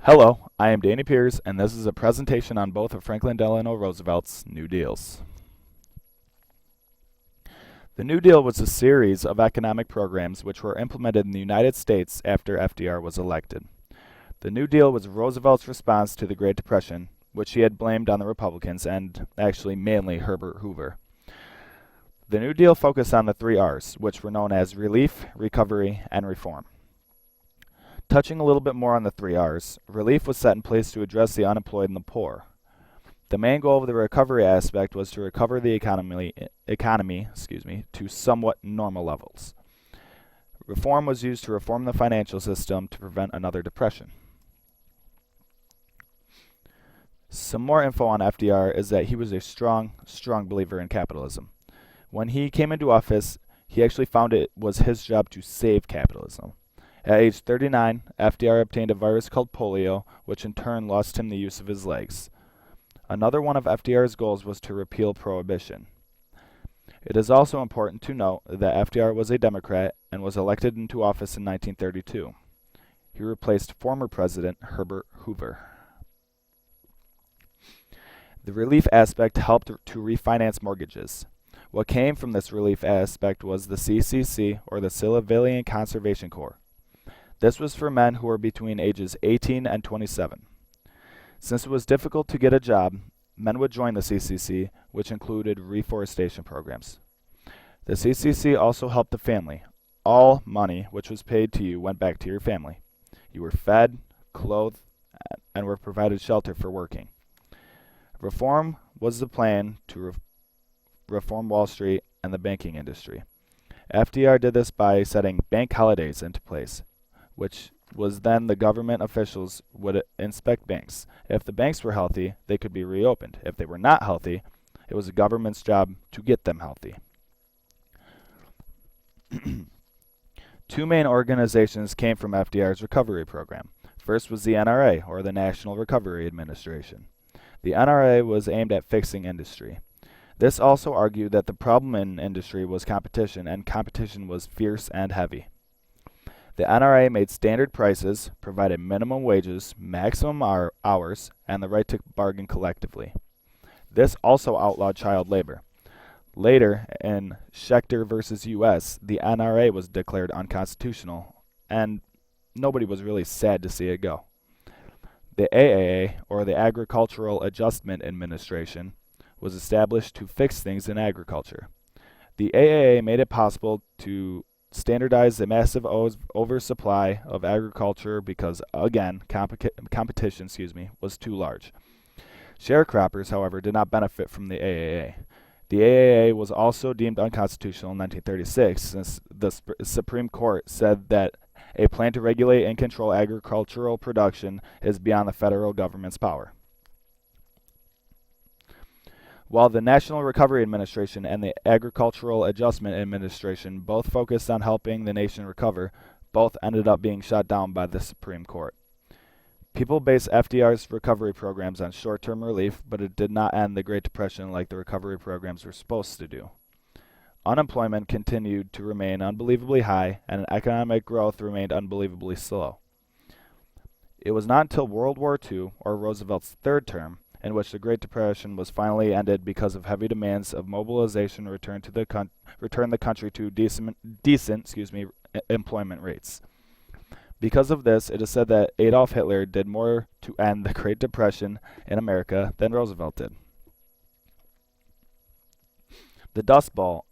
Hello, I am Danny Pierce, and this is a presentation on both of Franklin Delano Roosevelt's New Deals. The New Deal was a series of economic programs which were implemented in the United States after FDR was elected. The New Deal was Roosevelt's response to the Great Depression, which he had blamed on the Republicans and actually mainly Herbert Hoover. The New Deal focused on the 3 R's, which were known as relief, recovery, and reform. Touching a little bit more on the 3 R's, relief was set in place to address the unemployed and the poor. The main goal of the recovery aspect was to recover the economy to somewhat normal levels. Reform was used to reform the financial system to prevent another depression. Some more info on FDR is that he was a strong believer in capitalism. When he came into office, he actually found it was his job to save capitalism. At age 39, FDR obtained a virus called polio, which in turn lost him the use of his legs. Another one of FDR's goals was to repeal prohibition. It is also important to note that FDR was a Democrat and was elected into office in 1932. He replaced former President Herbert Hoover. The relief aspect helped to refinance mortgages. What came from this relief aspect was the CCC, or the Civilian Conservation Corps. This was for men who were between ages 18 and 27. Since it was difficult to get a job, men would join the CCC, which included reforestation programs. The CCC also helped the family. All money which was paid to you went back to your family. You were fed, clothed, and were provided shelter for working. Reform was the plan to reform Wall Street and the banking industry. FDR did this by setting bank holidays into place, which was then the government officials would inspect banks. If the banks were healthy, they could be reopened. If they were not healthy, it was the government's job to get them healthy. Two main organizations came from FDR's recovery program. First was the NRA, or the National Recovery Administration. The NRA was aimed at fixing industry. This also argued that the problem in industry was competition, and competition was fierce and heavy. The NRA made standard prices, provided minimum wages, maximum hours, and the right to bargain collectively. This also outlawed child labor. Later, in Schechter versus U.S., the NRA was declared unconstitutional, and nobody was really sad to see it go. The AAA, or the Agricultural Adjustment Administration, was established to fix things in agriculture. The AAA made it possible to standardize the massive oversupply of agriculture because, again, competition was too large. Sharecroppers, however, did not benefit from the AAA. The AAA was also deemed unconstitutional in 1936 since the Supreme Court said that a plan to regulate and control agricultural production is beyond the federal government's power. While the National Recovery Administration and the Agricultural Adjustment Administration both focused on helping the nation recover, both ended up being shot down by the Supreme Court. People based FDR's recovery programs on short-term relief, but it did not end the Great Depression like the recovery programs were supposed to do. Unemployment continued to remain unbelievably high, and economic growth remained unbelievably slow. It was not until World War II, or Roosevelt's third term, in which the Great Depression was finally ended because of heavy demands of mobilization return the country to decent employment rates. Because of this, it is said that Adolf Hitler did more to end the Great Depression in America than Roosevelt did. The Dust Bowl,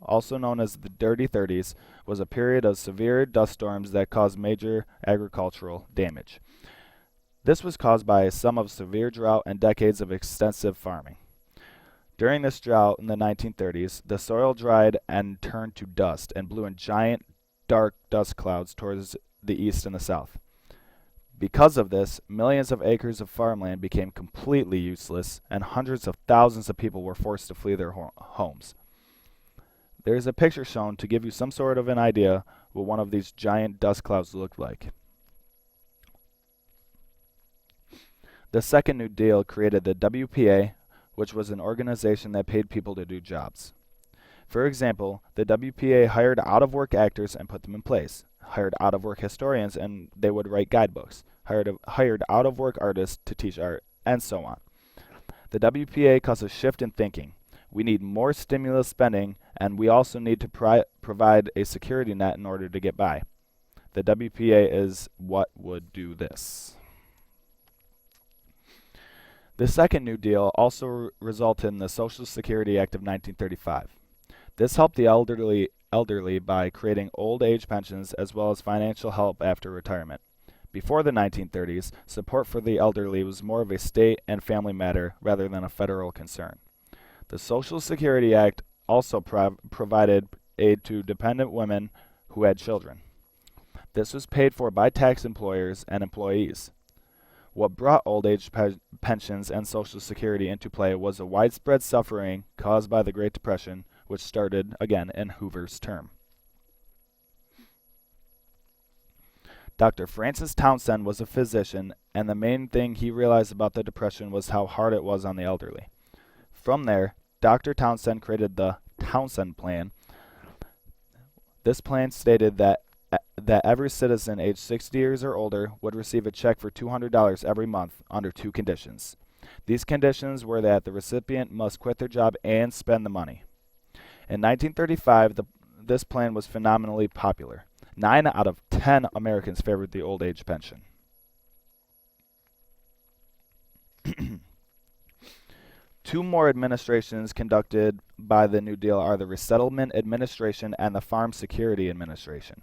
also known as the Dirty 30s, was a period of severe dust storms that caused major agricultural damage. This was caused by a sum of severe drought and decades of extensive farming. During this drought in the 1930s, the soil dried and turned to dust and blew in giant, dark dust clouds towards the east and the south. Because of this, millions of acres of farmland became completely useless, and hundreds of thousands of people were forced to flee their homes. There is a picture shown to give you some sort of an idea what one of these giant dust clouds looked like. The Second New Deal created the WPA, which was an organization that paid people to do jobs. For example, the WPA hired out-of-work actors and put them in place, hired out-of-work historians and they would write guidebooks, hired out-of-work artists to teach art, and so on. The WPA caused a shift in thinking. We need more stimulus spending, and we also need to provide a security net in order to get by. The WPA is what would do this. The second New Deal also resulted in the Social Security Act of 1935. This helped the elderly by creating old age pensions as well as financial help after retirement. Before the 1930s, support for the elderly was more of a state and family matter rather than a federal concern. The Social Security Act also provided aid to dependent women who had children. This was paid for by tax employers and employees. What brought old age pensions and Social Security into play was a widespread suffering caused by the Great Depression, which started, again, in Hoover's term. Dr. Francis Townsend was a physician, and the main thing he realized about the Depression was how hard it was on the elderly. From there, Dr. Townsend created the Townsend Plan. This plan stated that every citizen aged 60 years or older would receive a check for $200 every month under two conditions. These conditions were that the recipient must quit their job and spend the money. In 1935, this plan was phenomenally popular. 9 out of 10 Americans favored the old age pension. Two more administrations conducted by the New Deal are the Resettlement Administration and the Farm Security Administration.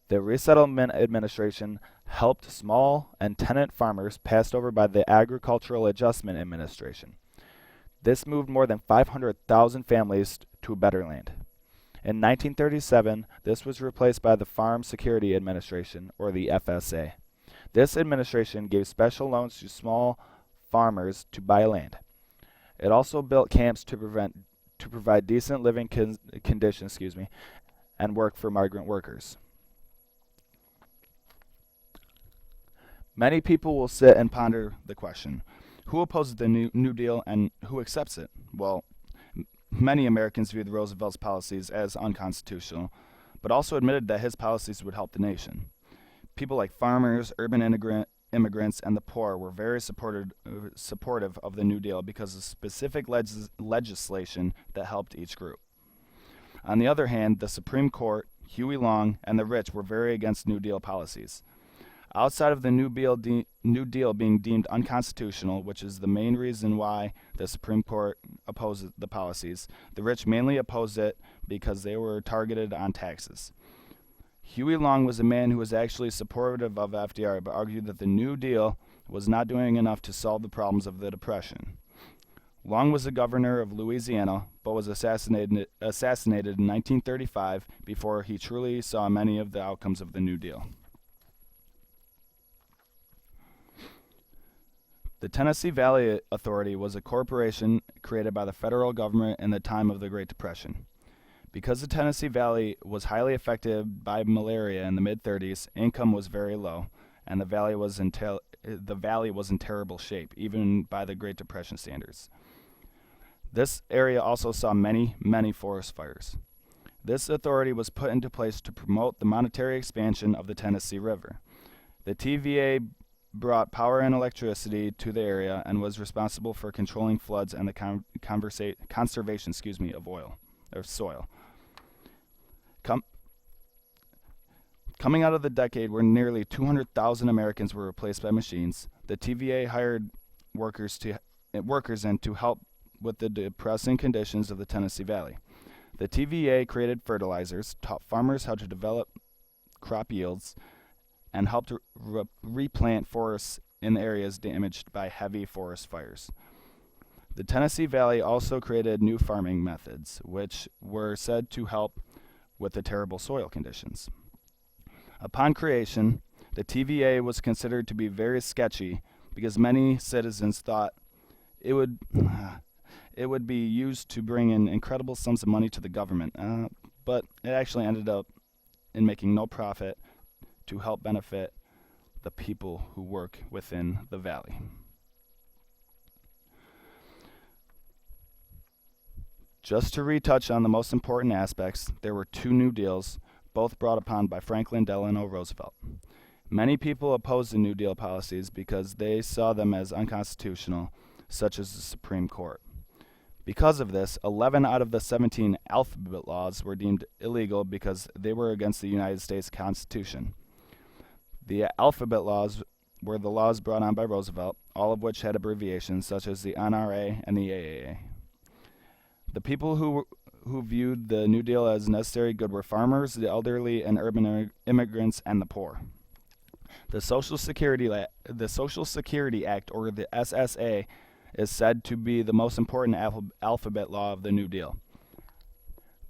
The Resettlement Administration helped small and tenant farmers passed over by the Agricultural Adjustment Administration. This moved more than 500,000 families to better land. In 1937, this was replaced by the Farm Security Administration, or the FSA. This administration gave special loans to small farmers to buy land. It also built camps to provide decent living conditions, and work for migrant workers. Many people will sit and ponder the question, who opposes the New Deal and who accepts it? Well, many Americans viewed Roosevelt's policies as unconstitutional, but also admitted that his policies would help the nation. People like farmers, urban immigrants, and the poor were very supportive of the New Deal because of specific legislation that helped each group. On the other hand, the Supreme Court, Huey Long, and the rich were very against New Deal policies. Outside of the New Deal being deemed unconstitutional, which is the main reason why the Supreme Court opposed the policies, the rich mainly opposed it because they were targeted on taxes. Huey Long was a man who was actually supportive of FDR, but argued that the New Deal was not doing enough to solve the problems of the Depression. Long was the governor of Louisiana, but was assassinated in 1935 before he truly saw many of the outcomes of the New Deal. The Tennessee Valley Authority was a corporation created by the federal government in the time of the Great Depression. Because the Tennessee Valley was highly affected by malaria in the mid-30s, income was very low, and the valley was in terrible shape, even by the Great Depression standards. This area also saw many, many forest fires. This authority was put into place to promote the monetary expansion of the Tennessee River. The TVA brought power and electricity to the area and was responsible for controlling floods and the conservation of soil. Coming out of the decade where nearly 200,000 Americans were replaced by machines, the TVA hired workers in to help with the depressing conditions of the Tennessee Valley. The TVA created fertilizers, taught farmers how to develop crop yields, and helped replant forests in areas damaged by heavy forest fires. The Tennessee Valley also created new farming methods, which were said to help with the terrible soil conditions. Upon creation, the TVA was considered to be very sketchy because many citizens thought it would be used to bring in incredible sums of money to the government, but it actually ended up in making no profit to help benefit the people who work within the valley. Just to retouch on the most important aspects, there were two New Deals, both brought upon by Franklin Delano Roosevelt. Many people opposed the New Deal policies because they saw them as unconstitutional, such as the Supreme Court. Because of this, 11 out of the 17 alphabet laws were deemed illegal because they were against the United States Constitution. The alphabet laws were the laws brought on by Roosevelt, all of which had abbreviations such as the NRA and the AAA. The people who viewed the New Deal as necessary good were farmers, the elderly, and urban immigrants, and the poor. The Social Security Act, or the SSA, is said to be the most important alphabet law of the New Deal.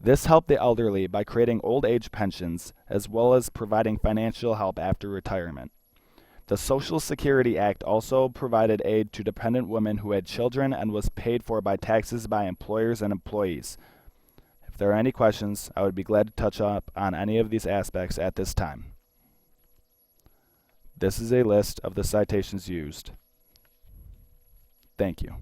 This helped the elderly by creating old age pensions, as well as providing financial help after retirement. The Social Security Act also provided aid to dependent women who had children and was paid for by taxes by employers and employees. If there are any questions, I would be glad to touch up on any of these aspects at this time. This is a list of the citations used. Thank you.